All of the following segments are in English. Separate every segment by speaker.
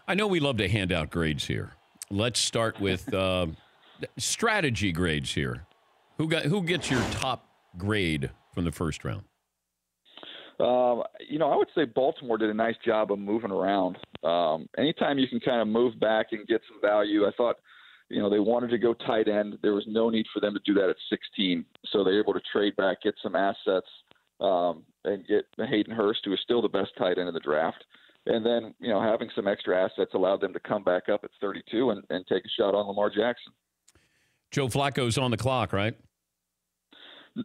Speaker 1: I know we love to hand out grades here. Let's start with strategy grades here. Who gets your top grade from the first round?
Speaker 2: I would say Baltimore did a nice job of moving around. Anytime you can kind of move back and get some value, I thought, they wanted to go tight end. There was no need for them to do that at 16. So they're able to trade back, get some assets, and get Hayden Hurst, who is still the best tight end in the draft. And then, having some extra assets allowed them to come back up at 32 and take a shot on Lamar Jackson.
Speaker 1: Joe Flacco's on the clock, right?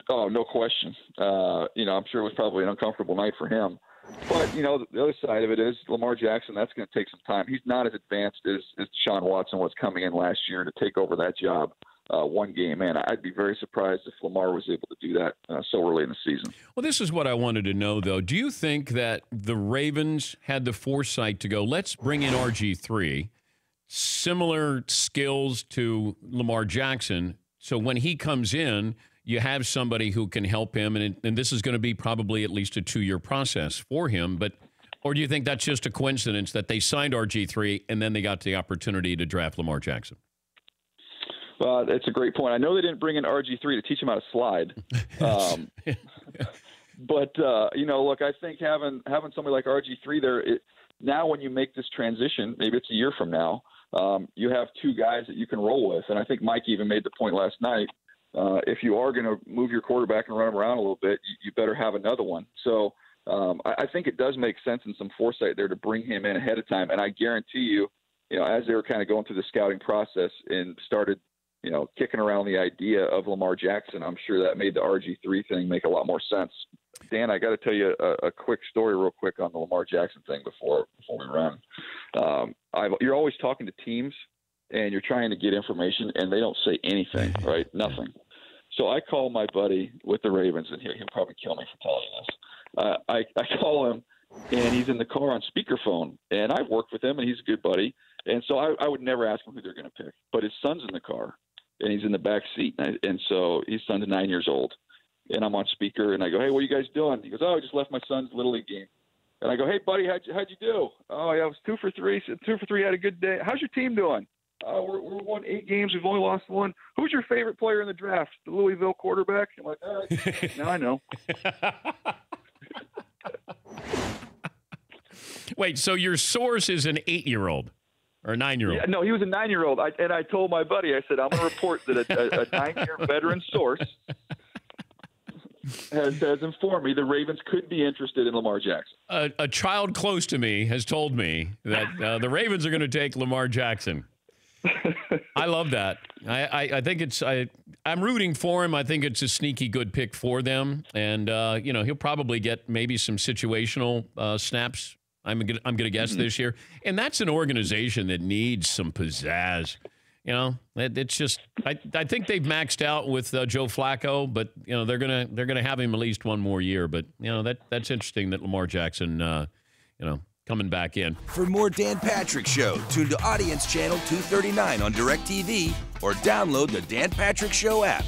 Speaker 2: Oh, no question. I'm sure it was probably an uncomfortable night for him. But, the other side of it is Lamar Jackson, that's going to take some time. He's not as advanced as Deshaun Watson was coming in last year to take over that job one game in. I'd be very surprised if Lamar was able to do that so early in the season.
Speaker 1: Well, this is what I wanted to know, though. Do you think that the Ravens had the foresight to go, let's bring in RG3, similar skills to Lamar Jackson, so when he comes in, you have somebody who can help him, and this is going to be probably at least a 2-year process for him. Or do you think that's just a coincidence that they signed RG3 and then they got the opportunity to draft Lamar Jackson?
Speaker 2: Well, that's a great point. I know they didn't bring in RG3 to teach him how to slide. But look, I think having somebody like RG3 there, now when you make this transition, maybe it's a year from now, you have two guys that you can roll with. And I think Mike even made the point last night. If you are going to move your quarterback and run him around a little bit, you better have another one. So I think it does make sense and some foresight there to bring him in ahead of time. And I guarantee you, as they were kind of going through the scouting process and started, kicking around the idea of Lamar Jackson, I'm sure that made the RG3 thing make a lot more sense. Dan, I got to tell you a quick story real quick on the Lamar Jackson thing before we run. You're always talking to teams, and you're trying to get information, and they don't say anything, right? Nothing. So I call my buddy with the Ravens, and he'll probably kill me for telling you this. I call him, and he's in the car on speakerphone, and I've worked with him, and he's a good buddy. And so I would never ask him who they're going to pick. But his son's in the car, and he's in the back seat, and so his son's 9 years old. And I'm on speaker, and I go, hey, what are you guys doing? He goes, I just left my son's Little League game. And I go, hey, buddy, how'd you do? Oh, yeah, I was 2 for 3. 2 for 3, had a good day. How's your team doing? We're won 8 games. We've only lost 1. Who's your favorite player in the draft? The Louisville quarterback? I'm like, all right, now I know.
Speaker 1: Wait, so your source is an 8-year-old or a 9-year-old?
Speaker 2: Yeah, no, he was a 9-year-old. And I told my buddy, I said, I'm going to report that a 9-year veteran source has informed me the Ravens could be interested in Lamar Jackson.
Speaker 1: A child close to me has told me that the Ravens are going to take Lamar Jackson. I love that. I think I'm rooting for him. I think it's a sneaky good pick for them, and he'll probably get maybe some situational snaps. I'm gonna guess this year, and that's an organization that needs some pizzazz. It's just I think they've maxed out with Joe Flacco, but they're gonna have him at least one more year. But that's interesting that Lamar Jackson coming back in.
Speaker 3: For more Dan Patrick Show, tune to Audience Channel 239 on DirecTV or download the Dan Patrick Show app.